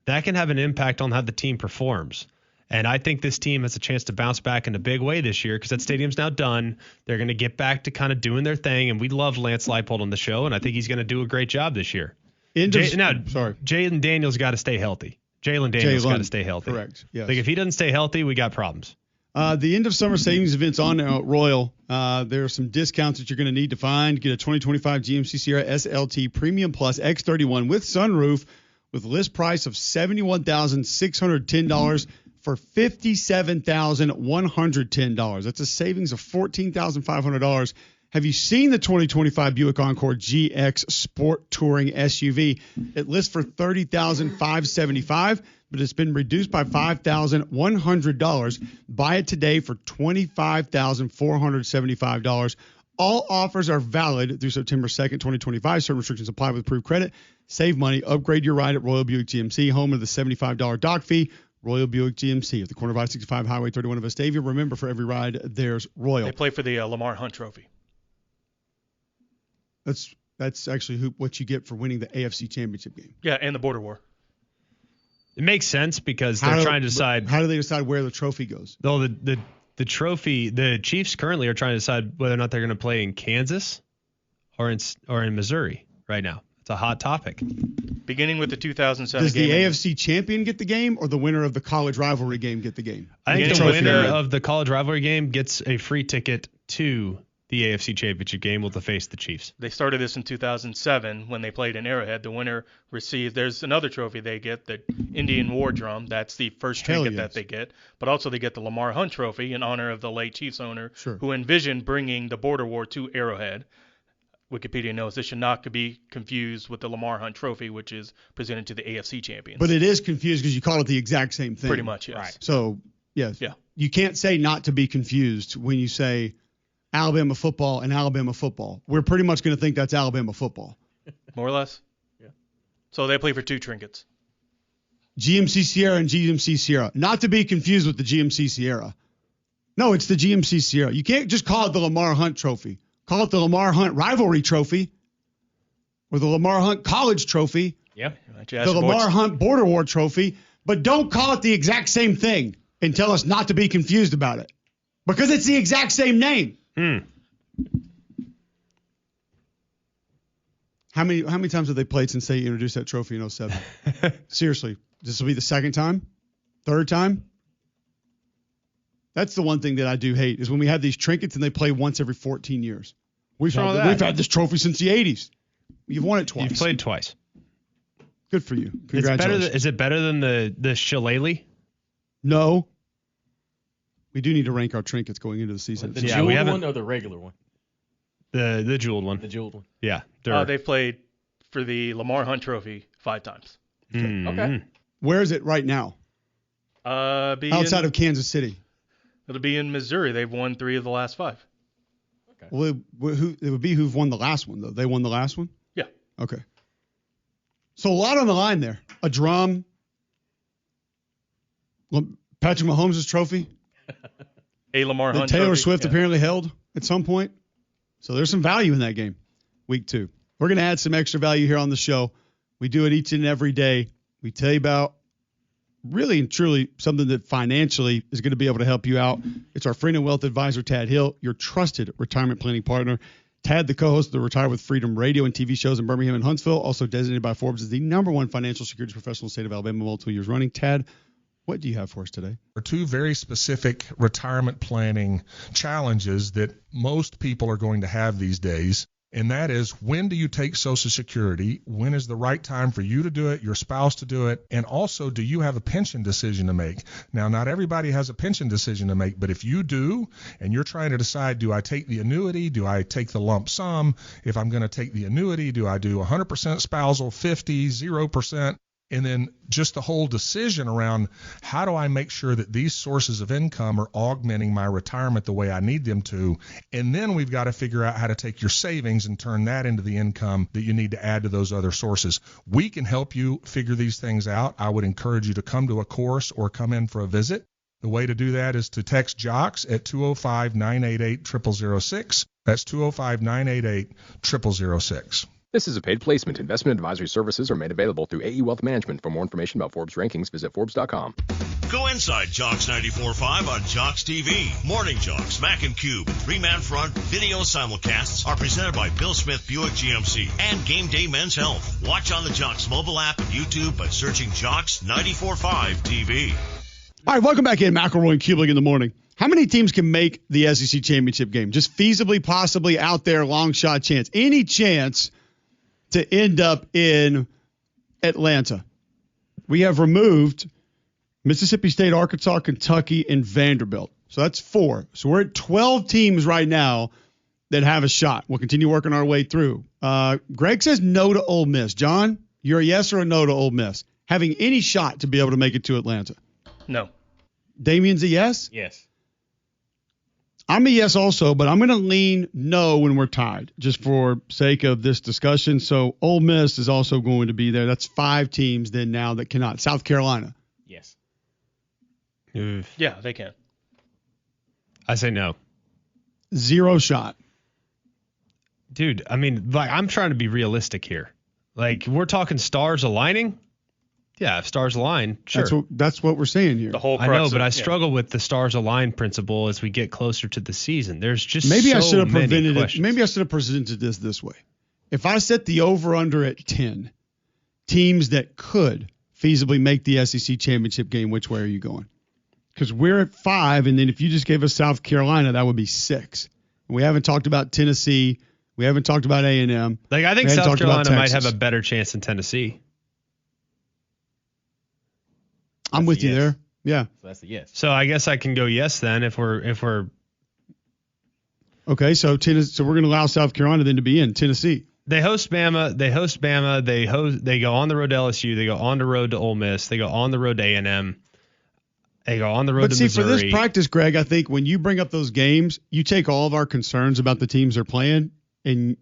C: that can have an impact on how the team performs. And I think this team has a chance to bounce back in a big way this year because that stadium's now done. They're going to get back to kind of doing their thing. And we love Lance Leipold on the show, and I think he's going to do a great job this year. Jalen Daniels got to stay healthy. Jalen Daniels got to stay healthy.
B: Correct. Yes.
C: Like, if he doesn't stay healthy, we got problems.
B: The end of summer savings events on now at Royal. There are some discounts that you're going to need to find. Get a 2025 GMC Sierra SLT Premium Plus X31 with sunroof with list price of $71,610 for $57,110. That's a savings of $14,500. Have you seen the 2025 Buick Encore GX Sport Touring SUV? It lists for $30,575, but it's been reduced by $5,100. Buy it today for $25,475. All offers are valid through September 2nd, 2025. Certain restrictions apply with approved credit. Save money. Upgrade your ride at Royal Buick GMC, home of the $75 dock fee. Royal Buick GMC at the corner of I-65 Highway 31 of Vestavia. Remember, for every ride, there's Royal.
E: They play for the Lamar Hunt Trophy.
B: That's actually what you get for winning the AFC Championship game.
E: Yeah, and the Border War.
C: It makes sense because they're trying to decide.
B: How do they decide where the trophy goes?
C: Though the trophy, the Chiefs currently are trying to decide whether or not they're going to play in Kansas or in Missouri right now. It's a hot topic.
E: Beginning with the 2007
B: Does
E: game.
B: Does the AFC champion get the game, or the winner of the college rivalry game get the game?
C: I think the winner of the college rivalry game gets a free ticket to the AFC Championship game will face the Chiefs.
E: They started this in 2007 when they played in Arrowhead. The winner receives, there's another trophy they get, the Indian War Drum. That's the first trinket that they get. But also they get the Lamar Hunt Trophy in honor of the late Chiefs owner who envisioned bringing the Border War to Arrowhead. Wikipedia knows this should not be confused with the Lamar Hunt Trophy, which is presented to the AFC champions.
B: But it is confused because you call it the exact same thing.
E: Pretty much, yes.
B: Right. So Yes.
E: Yeah.
B: You can't say not to be confused when you say Alabama football and Alabama football. We're pretty much going to think that's Alabama football.
E: More or less.
F: Yeah.
E: So they play for 2 trinkets.
B: GMC Sierra and GMC Sierra. Not to be confused with the GMC Sierra. No, it's the GMC Sierra. You can't just call it the Lamar Hunt Trophy. Call it the Lamar Hunt Rivalry Trophy or the Lamar Hunt College Trophy,
F: Yeah.
B: the Lamar Hunt Border War Trophy, but don't call it the exact same thing and tell us not to be confused about it because it's the exact same name. How many times have they played since they introduced that trophy in 07? Seriously, this will be the second time? Third time? That's the one thing that I do hate is when we have these trinkets and they play once every 14 years. We've had this trophy since the 80s. You've won it twice.
C: You've played twice.
B: Good for you. Congratulations.
C: Is it better than the shillelagh?
B: No. We do need to rank our trinkets going into the season.
F: The jeweled one or the regular one?
C: The jeweled one.
F: The jeweled one.
C: Yeah.
E: They've played for the Lamar Hunt Trophy 5 times.
F: Okay.
B: Where is it right now? Outside of Kansas City.
E: It'll be in Missouri. They've won 3 of the last 5.
F: Okay.
B: Well, it would be who've won the last one, though. They won the last one?
E: Yeah.
B: Okay. So a lot on the line there. A drum. Patrick Mahomes' trophy.
E: A Lamar
B: That
E: Hunt
B: Taylor
E: trophy.
B: Swift apparently held at some point. So there's some value in that game. Week 2. We're going to add some extra value here on the show. We do it each and every day. We tell you about really and truly something that financially is going to be able to help you out. It's our friend and wealth advisor, Tad Hill, your trusted retirement planning partner. Tad, the co-host of the Retire with Freedom radio and TV shows in Birmingham and Huntsville, also designated by Forbes as the #1 financial security professional in the state of Alabama multiple years running. Tad, what do you have for us today?
G: There are 2 very specific retirement planning challenges that most people are going to have these days. And that is, when do you take Social Security? When is the right time for you to do it, your spouse to do it? And also, do you have a pension decision to make? Now, not everybody has a pension decision to make, but if you do, and you're trying to decide, do I take the annuity? Do I take the lump sum? If I'm going to take the annuity, do I do 100% spousal, 50, 0%? And then just the whole decision around how do I make sure that these sources of income are augmenting my retirement the way I need them to. And then we've got to figure out how to take your savings and turn that into the income that you need to add to those other sources. We can help you figure these things out. I would encourage you to come to a course or come in for a visit. The way to do that is to text JOCKS at 205-988-0006. That's 205-988-0006.
H: This is a paid placement. Investment advisory services are made available through AE Wealth Management. For more information about Forbes rankings, visit Forbes.com.
A: Go inside Jocks 94.5 on Jocks TV. Morning Jocks, Mac and Cube, 3-man front video simulcasts are presented by Bill Smith Buick GMC and Game Day Men's Health. Watch on the Jocks mobile app and YouTube by searching Jocks 94.5 TV.
B: All right, welcome back in. McElroy and Cubelic in the morning. How many teams can make the SEC Championship game? Just feasibly, possibly out there, long shot chance. Any chance to end up in Atlanta? We have removed Mississippi State, Arkansas, Kentucky, and Vanderbilt. So that's 4. So we're at 12 teams right now that have a shot. We'll continue working our way through. Greg says no to Ole Miss. John, you're a yes or a no to Ole Miss? Having any shot to be able to make it to Atlanta?
E: No.
B: Damien's a yes?
F: Yes.
B: I'm a yes also, but I'm going to lean no when we're tied, just for sake of this discussion. So Ole Miss is also going to be there. That's 5 teams then now that cannot. South Carolina.
F: Yes.
E: Yeah, they can.
C: I say no.
B: 0 shot.
C: Dude, I mean, like, I'm trying to be realistic here. Like, we're talking stars aligning. Yeah, if stars align, sure.
B: That's what we're saying here.
E: The whole
C: I know, but I struggle with the stars align principle as we get closer to the season. There's just
B: Maybe
C: so
B: I should have
C: many
B: prevented
C: questions.
B: it. Maybe I should have presented this way. If I set the over-under at 10, teams that could feasibly make the SEC championship game, which way are you going? Because we're at 5, and then if you just gave us South Carolina, that would be 6. And we haven't talked about Tennessee. We haven't talked about A&M.
C: Like, I think
B: We haven't
C: South
B: talked about
C: Carolina might
B: Texas.
C: have a better chance than Tennessee.
B: I'm with you
F: yes.
B: there. Yeah.
F: So that's a yes.
C: So I guess I can go yes then if we're
B: Okay, so Tennessee, so we're going to allow South Carolina then to be in Tennessee.
C: They host Bama. They go on the road to LSU. They go on the road to Ole Miss. They go on the road to A&M. They go on the road
B: to
C: Missouri.
B: For this practice, Greg, I think when you bring up those games, you take all of our concerns about the teams they're playing, and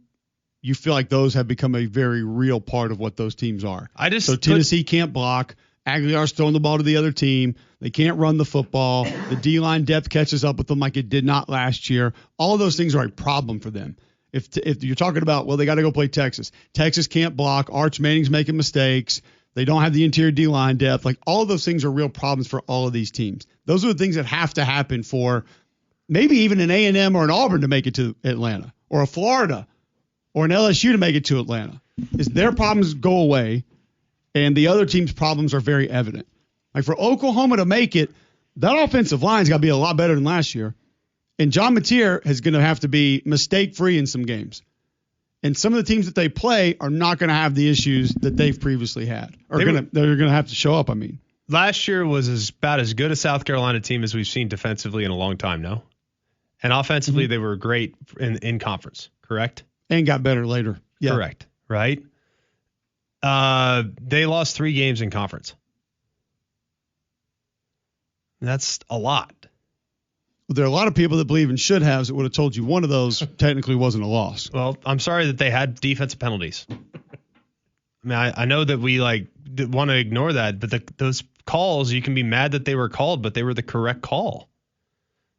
B: you feel like those have become a very real part of what those teams are. So Tennessee can't block. Aguilar's throwing the ball to the other team. They can't run the football. The D-line depth catches up with them like it did not last year. All of those things are a problem for them. If you're talking about, well, they got to go play Texas. Texas can't block. Arch Manning's making mistakes. They don't have the interior D-line depth. Like, all of those things are real problems for all of these teams. Those are the things that have to happen for maybe even an A&M or an Auburn to make it to Atlanta, or a Florida or an LSU to make it to Atlanta. Is their problems go away, and the other team's problems are very evident. Like, for Oklahoma to make it, that offensive line's got to be a lot better than last year. And John Mateer is going to have to be mistake-free in some games. And some of the teams that they play are not going to have the issues that they've previously had. They're going to have to show up, I mean.
C: Last year was about as good a South Carolina team as we've seen defensively in a long time, no? And offensively, they were great in conference, correct?
B: And got better later. Yeah.
C: Correct, right? They lost 3 games in conference. That's a lot.
B: Well, there are a lot of people that believe in should-haves that would have told you one of those technically wasn't a loss.
C: Well, I'm sorry that they had defensive penalties. I mean, I know that we want to ignore that, but those calls, you can be mad that they were called, but they were the correct call.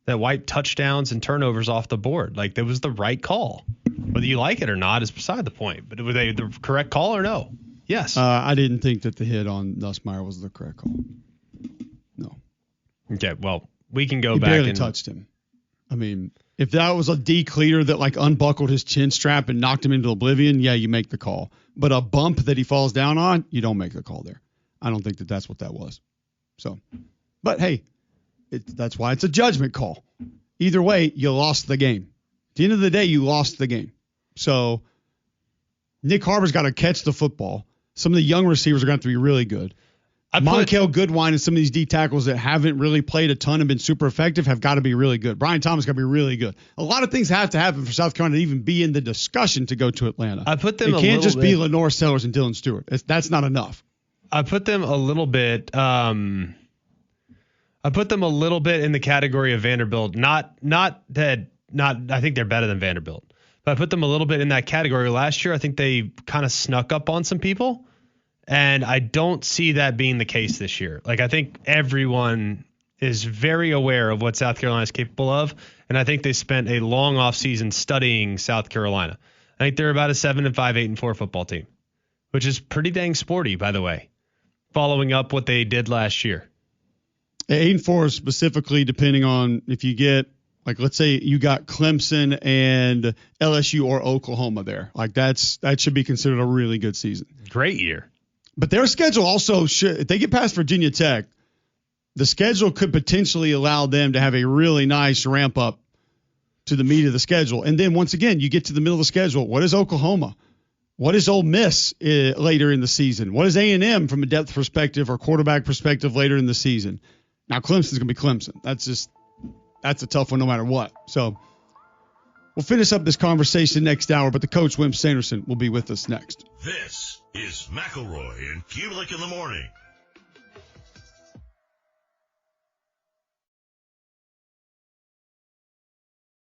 C: That wiped touchdowns and turnovers off the board. Like, that was the right call. Whether you like it or not is beside the point. But were they the correct call or no? Yes.
B: I didn't think that the hit on Nussmeier was the correct call. No.
C: Okay, well, we can go
B: he
C: back.
B: He barely touched him. I mean, if that was a D cleater that unbuckled his chin strap and knocked him into oblivion, yeah, you make the call. But a bump that he falls down on, you don't make the call there. I don't think that that's what that was. So, but hey, that's why it's a judgment call. Either way, you lost the game. At the end of the day, you lost the game. So Nick Harbor's got to catch the football. Some of the young receivers are going to have to be really good. Monkel Goodwine and some of these D tackles that haven't really played a ton and been super effective have got to be really good. Brian Thomas got to be really good. A lot of things have to happen for South Carolina to even be in the discussion to go to Atlanta. It can't just be Lenore Sellers and Dylan Stewart. That's not enough.
C: I put them a little bit. I put them a little bit in the category of Vanderbilt. I think they're better than Vanderbilt, but I put them a little bit in that category. Last year, I think they kind of snuck up on some people. And I don't see that being the case this year. Like, I think everyone is very aware of what South Carolina is capable of. And I think they spent a long offseason studying South Carolina. I think they're about a 7-5, 8-4 football team, which is pretty dang sporty, by the way, following up what they did last year.
B: 8-4 specifically, depending on if you get, like, let's say you got Clemson and LSU or Oklahoma there. Like, that should be considered a really good season.
C: Great year.
B: But their schedule also should, if they get past Virginia Tech, the schedule could potentially allow them to have a really nice ramp up to the meat of the schedule. And then once again, you get to the middle of the schedule. What is Oklahoma? What is Ole Miss later in the season? What is A&M from a depth perspective or quarterback perspective later in the season? Now, Clemson's going to be Clemson. That's a tough one no matter what. So we'll finish up this conversation next hour, but the coach, Wim Sanderson, will be with us next.
A: This is McElroy and Cubelic in the morning.